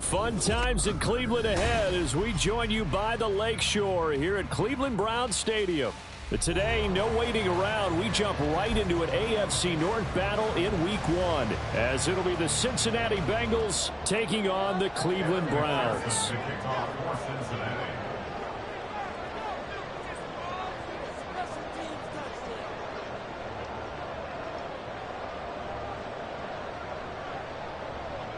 Fun times in Cleveland ahead as we join you by the Lakeshore here at Cleveland Browns Stadium. But today, no waiting around. We jump right into an AFC North battle in Week 1 as it'll be the Cincinnati Bengals taking on the Cleveland Browns.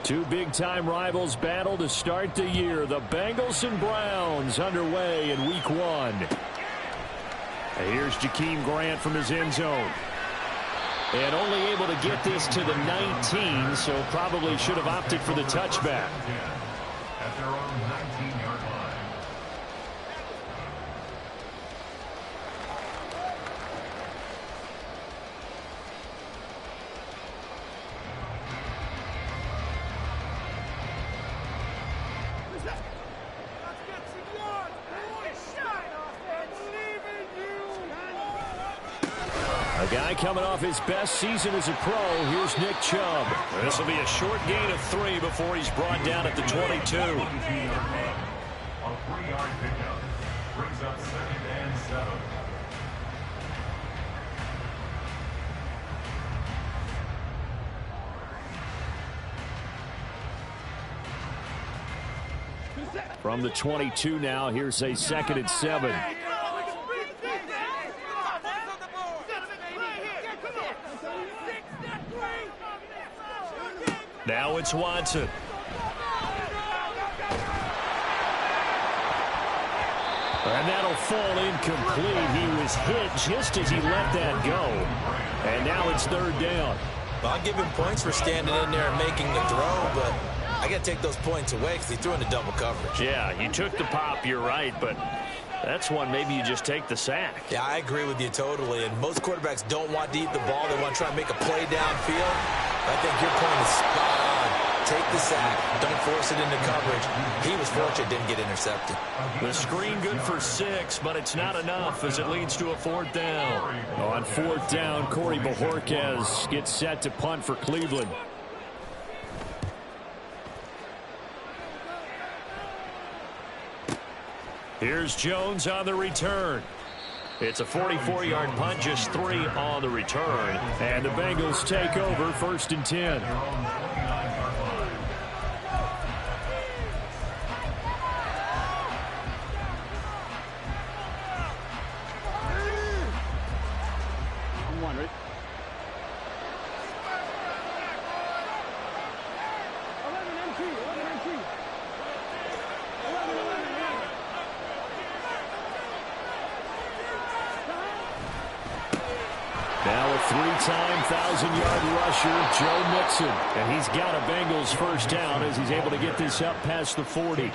Two big-time rivals battle to start the year. The Bengals and Browns underway in Week 1. And here's Jakeem Grant from his end zone. And only able to get this to the 19, so probably should have opted for the touchback. At their own 19-yard line. A guy coming off his best season as a pro. Here's Nick Chubb. This will be a short gain of 3 before he's brought down at the 22. A 3-yard pickup brings up 2nd and 7. From the 22 now, here's a 2nd and 7. Now it's Watson. And that'll fall incomplete. He was hit just as he let that go. And now it's 3rd down. Well, I'll give him points for standing in there and making the throw, but I got to take those points away because he threw into double coverage. Yeah, you took the pop, you're right, but that's one maybe you just take the sack. Yeah, I agree with you totally, and most quarterbacks don't want to eat the ball. They want to try and make a play downfield. I think your point is spot on. Take the sack. Don't force it into coverage. He was fortunate didn't get intercepted. The screen good for 6, but it's not enough as it leads to a 4th down. On 4th down, Corey Bojorquez gets set to punt for Cleveland. Here's Jones on the return. It's a 44-yard punt, just 3 on the return. And the Bengals take over 1st and 10. Now a 3-time 1,000-yard rusher, Joe Mixon. And he's got a Bengals first down as he's able to get this up past the 40.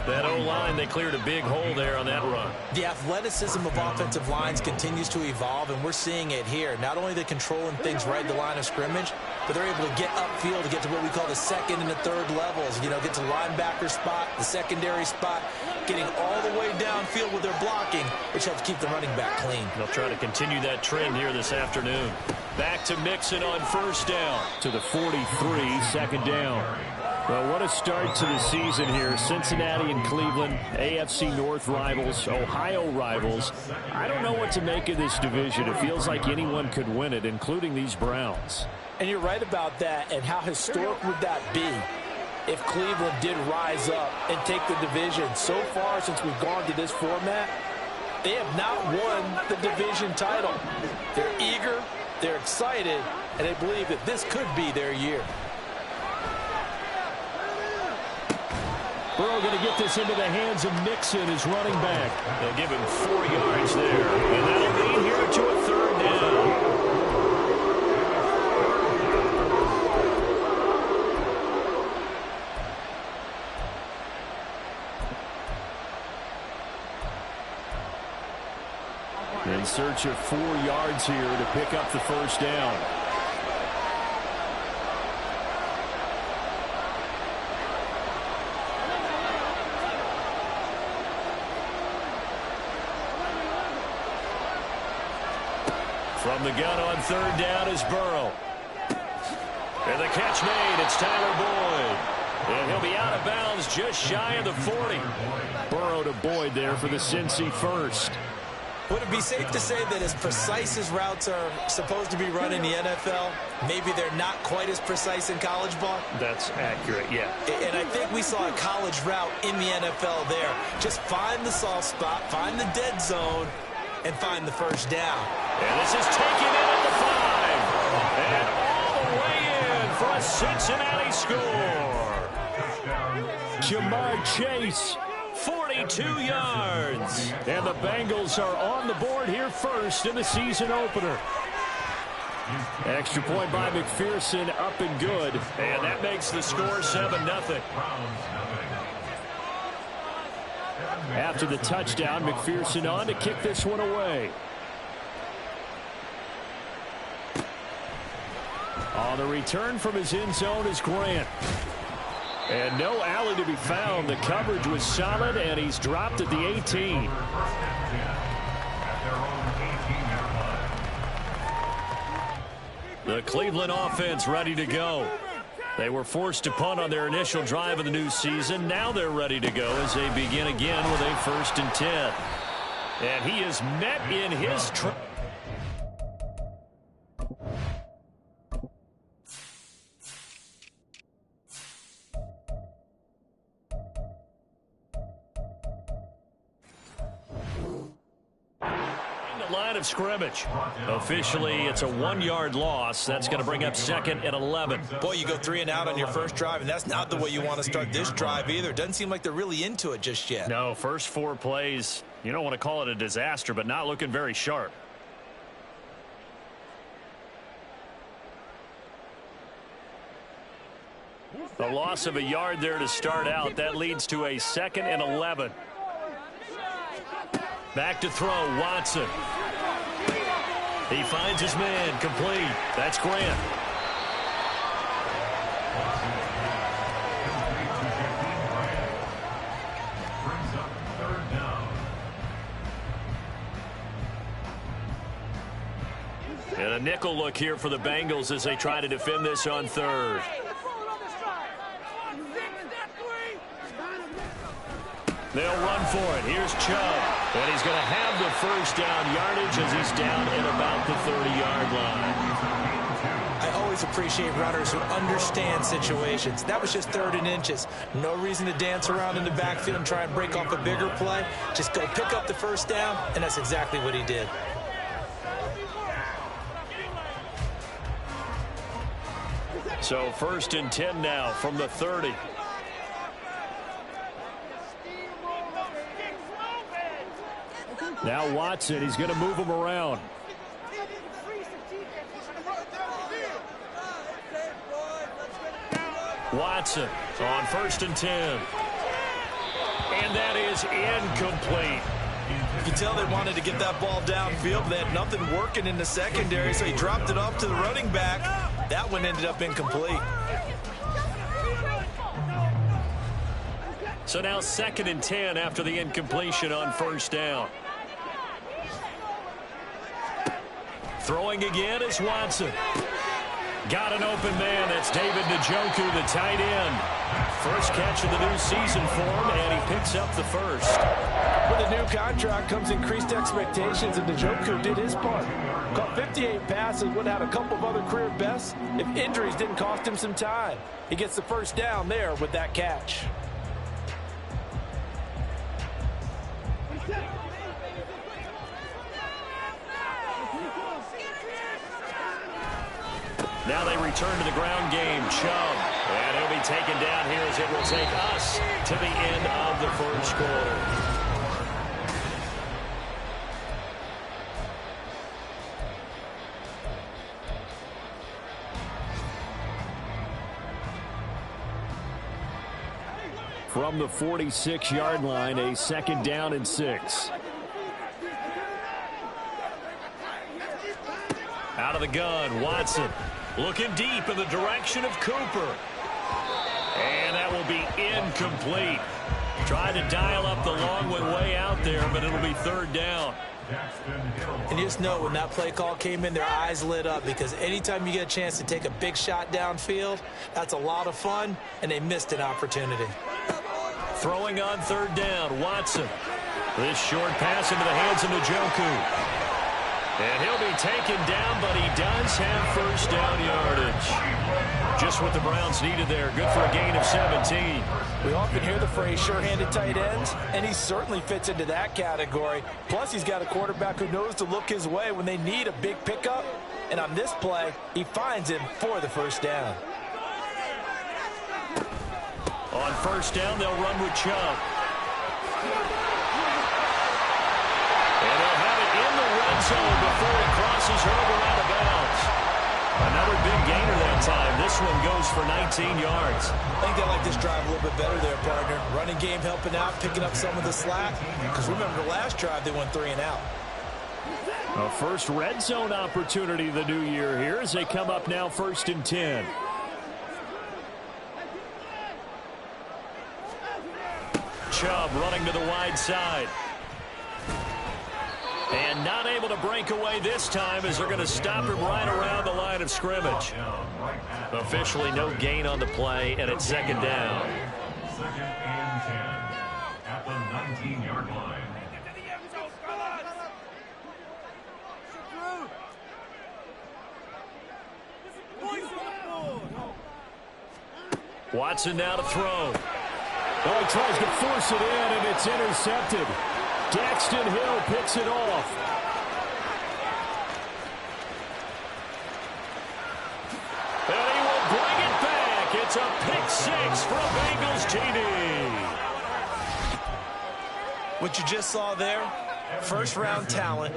That O-line, they cleared a big hole there on that run. The athleticism of offensive lines continues to evolve, and we're seeing it here. Not only are they controlling things right at the line of scrimmage, but they're able to get upfield to get to what we call the 2nd and the 3rd levels. You know, get to the linebacker spot, the secondary spot, getting all the way downfield with their blocking, which helps keep the running back clean. They'll try to continue that trend here this afternoon. Back to Mixon on 1st down. To the 43, 2nd down. Well, what a start to the season here. Cincinnati and Cleveland, AFC North rivals, Ohio rivals. I don't know what to make of this division. It feels like anyone could win it, including these Browns. And you're right about that. And how historic would that be if Cleveland did rise up and take the division? So far, since we've gone to this format, they have not won the division title. They're eager, they're excited, and they believe that this could be their year. Burrow going to get this into the hands of Mixon, his running back. They'll give him 4 yards there. And that'll lead here to a 3rd down. In search of 4 yards here to pick up the first down. From the gun on 3rd down is Burrow. And the catch made. It's Tyler Boyd. And he'll be out of bounds just shy of the 40. Burrow to Boyd there for the Cincy first. Would it be safe to say that as precise as routes are supposed to be run in the NFL, maybe they're not quite as precise in college ball? That's accurate, yeah. And I think we saw a college route in the NFL there. Just find the soft spot, find the dead zone, and find the first down. And this is taken in at the 5. And all the way in for a Cincinnati score. Jamar Chase, 42 yards. And the Bengals are on the board here first in the season opener. Extra point by McPherson, up and good. And that makes the score 7-0. After the touchdown, McPherson on to kick this one away. On the return from his end zone is Grant. And no alley to be found. The coverage was solid, and he's dropped at the 18. The Cleveland offense ready to go. They were forced to punt on their initial drive of the new season. Now they're ready to go as they begin again with a 1st and 10. And he is met in his trap. Line of scrimmage. Officially, it's a 1-yard loss. That's going to bring up 2nd and 11. Boy, you go 3 and out on your first drive, and that's not the way you want to start this drive either. Doesn't seem like they're really into it just yet. No, first 4 plays, you don't want to call it a disaster, but not looking very sharp. A loss of a yard there to start out. That leads to a 2nd and 11. Back to throw, Watson. He finds his man, complete. That's Grant. And a nickel look here for the Bengals as they try to defend this on 3rd. They'll run for it. Here's Chubb. And he's going to have the first down yardage as he's down at about the 30-yard line. I always appreciate runners who understand situations. That was just 3rd and inches. No reason to dance around in the backfield and try and break off a bigger play. Just go pick up the first down, and that's exactly what he did. So 1st and 10 now from the 30. Now Watson, he's going to move him around. Watson on 1st and 10. And that is incomplete. You can tell they wanted to get that ball downfield. They had nothing working in the secondary, so he dropped it off to the running back. That one ended up incomplete. So now 2nd and 10 after the incompletion on 1st down. Throwing again is Watson. Got an open man. That's David Njoku, the tight end. First catch of the new season for him, and he picks up the first. With a new contract comes increased expectations, and Njoku did his part. Caught 58 passes, would have had a couple of other career bests if injuries didn't cost him some time. He gets the first down there with that catch. Now they return to the ground game. Chubb. And he'll be taken down here as it will take us to the end of the first quarter. From the 46-yard line, a 2nd down and 6. Out of the gun, Watson. Looking deep in the direction of Cooper. And that will be incomplete. Tried to dial up the long one way out there, but it'll be 3rd down. And you just know when that play call came in, their eyes lit up, because anytime you get a chance to take a big shot downfield, that's a lot of fun, and they missed an opportunity. Throwing on third down, Watson. This short pass into the hands of Njoku. And he'll be taken down, but he does have first down yardage. Just what the Browns needed there. Good for a gain of 17. We often hear the phrase sure-handed tight ends, and he certainly fits into that category. Plus, he's got a quarterback who knows to look his way when they need a big pickup. And on this play, he finds him for the first down. On first down, they'll run with Chubb. And they'll have it in the red zone before he crosses over out of bounds. Another big gainer that time. This one goes for 19 yards. I think they like this drive a little bit better there, partner. Running game helping out, picking up some of the slack. Because remember, the last drive, they went 3 and out. A first red zone opportunity the new year here as they come up now 1st and 10. Chubb running to the wide side. And not able to break away this time as they're going to stop him right around the line of scrimmage. Officially no gain on the play, and it's 2nd down. 2nd and 10 at the 19-yard line. Watson now to throw. Oh, he tries to force it in, and it's intercepted. Daxton Hill picks it off. And he will bring it back. It's a pick 6 for a Bengals TD. What you just saw there, first-round talent,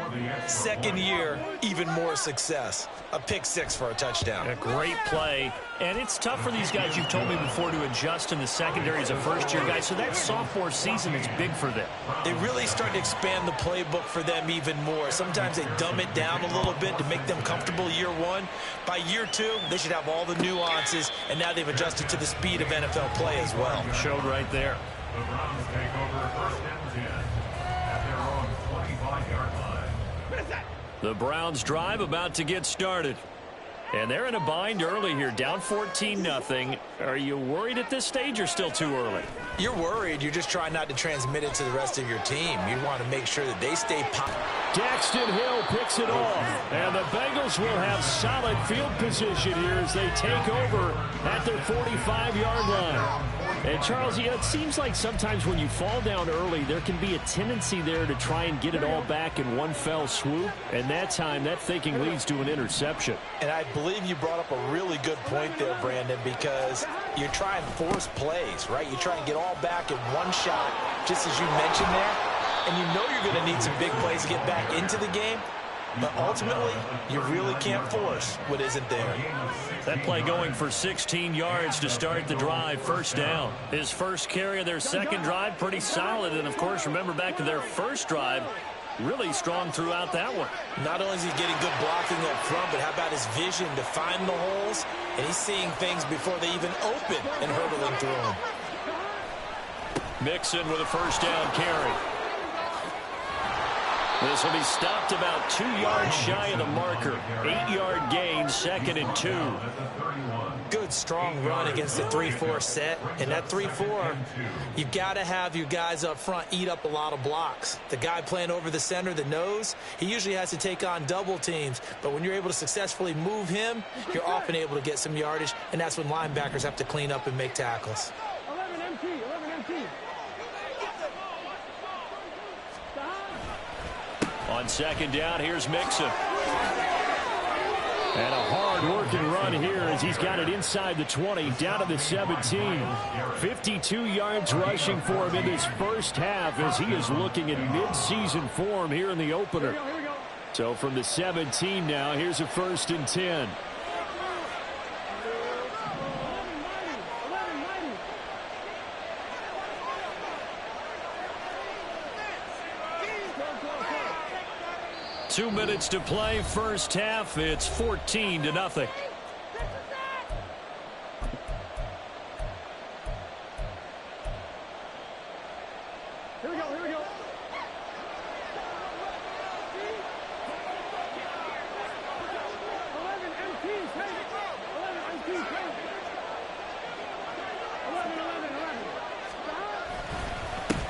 2nd year, even more success. A pick 6 for a touchdown. A great play. And it's tough for these guys, you've told me before, to adjust in the secondary as a first-year guy. So that sophomore season is big for them. They really start to expand the playbook for them even more. Sometimes they dumb it down a little bit to make them comfortable year 1. By year 2, they should have all the nuances, and now they've adjusted to the speed of NFL play as well. Showed right there. The Browns take over 1st and 10 at their own 25-yard line. The Browns drive about to get started. And they're in a bind early here, down 14-0. Are you worried at this stage or still too early? You're worried. You're just trying not to transmit it to the rest of your team. You want to make sure that they stay positive. Daxton Hill picks it off. And the Bengals will have solid field position here as they take over at their 45-yard line. And, Charles, you know, it seems like sometimes when you fall down early, there can be a tendency there to try and get it all back in one fell swoop. And that time, that thinking leads to an interception. And I believe you brought up a really good point there, Brandon, because you're trying to force plays, right? You try and get all back in one shot, just as you mentioned there. And you know you're going to need some big plays to get back into the game. But ultimately, you really can't force what isn't there. That play going for 16 yards to start the drive, 1st down. His first carry of their 2nd drive, pretty solid. And, of course, remember back to their 1st drive, really strong throughout that one. Not only is he getting good blocking up front, but how about his vision to find the holes? And he's seeing things before they even open and hurdling through them. Mixon with a 1st down carry. This will be stopped about 2 yards shy of the marker. 8-yard gain, 2nd and 2. Good, strong run against the 3-4 set. And that 3-4, you've got to have your guys up front eat up a lot of blocks. The guy playing over the center, the nose, he usually has to take on double teams. But when you're able to successfully move him, you're often able to get some yardage. And that's when linebackers have to clean up and make tackles. 11 empty. On 2nd down, here's Mixon. And a hard-working run here as he's got it inside the 20, down to the 17. 52 yards rushing for him in his first half as he is looking in mid-season form here in the opener. So from the 17 now, here's a 1st and 10. Two minutes to play, first half. It's 14-0. Here we go.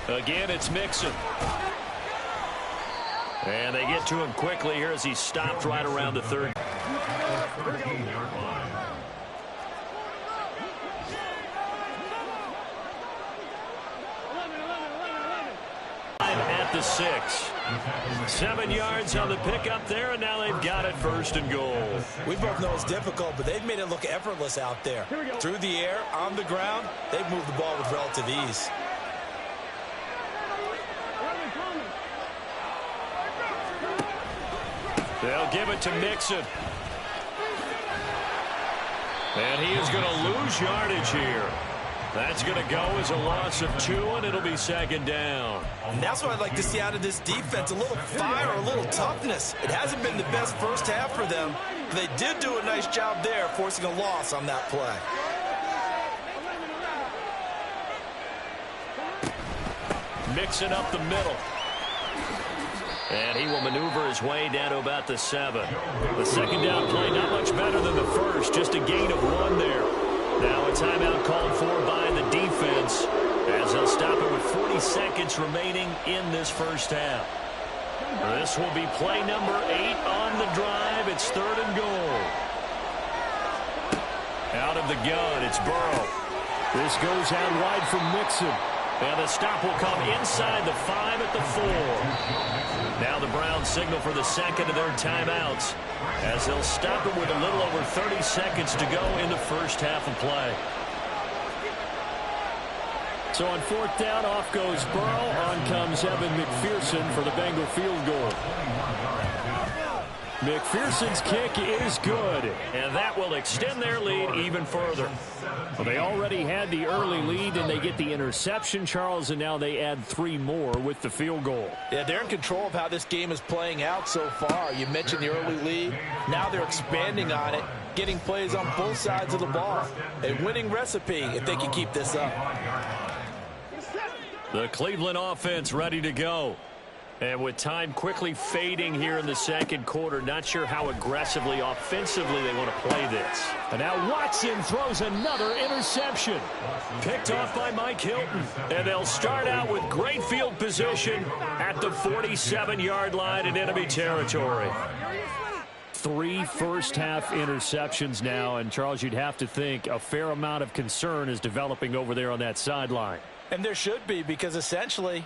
Again, it's Mixon. And they get to him quickly here as he stopped right around the 30. 13-yard line. At the 6. 7 yards on the pickup there, and now they've got it 1st and goal. We both know it's difficult, but they've made it look effortless out there. Through the air, on the ground, they've moved the ball with relative ease. They'll give it to Mixon. And he is going to lose yardage here. That's going to go as a loss of 2, and it'll be 2nd down. And that's what I'd like to see out of this defense, a little fire, a little toughness. It hasn't been the best first half for them, but they did do a nice job there, forcing a loss on that play. Mixing up the middle. And he will maneuver his way down to about the 7. The 2nd down play not much better than the first, just a gain of 1 there. Now a timeout called for by the defense as they'll stop it with 40 seconds remaining in this first half. This will be play number 8 on the drive. It's 3rd and goal. Out of the gun, it's Burrow. This goes out wide from Mixon. And the stop will come inside the 5 at the 4. Now the Browns signal for the 2nd of their timeouts as they'll stop it with a little over 30 seconds to go in the first half of play. So on 4th down, off goes Burrow. On comes Evan McPherson for the Bengal field goal. McPherson's kick is good, and that will extend their lead even further. Well, they already had the early lead, and they get the interception, Charles, and now they add 3 more with the field goal. Yeah, they're in control of how this game is playing out so far. You mentioned the early lead. Now they're expanding on it, getting plays on both sides of the ball. A winning recipe if they can keep this up. The Cleveland offense ready to go. And with time quickly fading here in the 2nd quarter, not sure how aggressively, offensively they want to play this. And now Watson throws another interception. Picked off by Mike Hilton. And they'll start out with great field position at the 47-yard line in enemy territory. 3 first-half interceptions now, and Charles, you'd have to think a fair amount of concern is developing over there on that sideline. And there should be, because essentially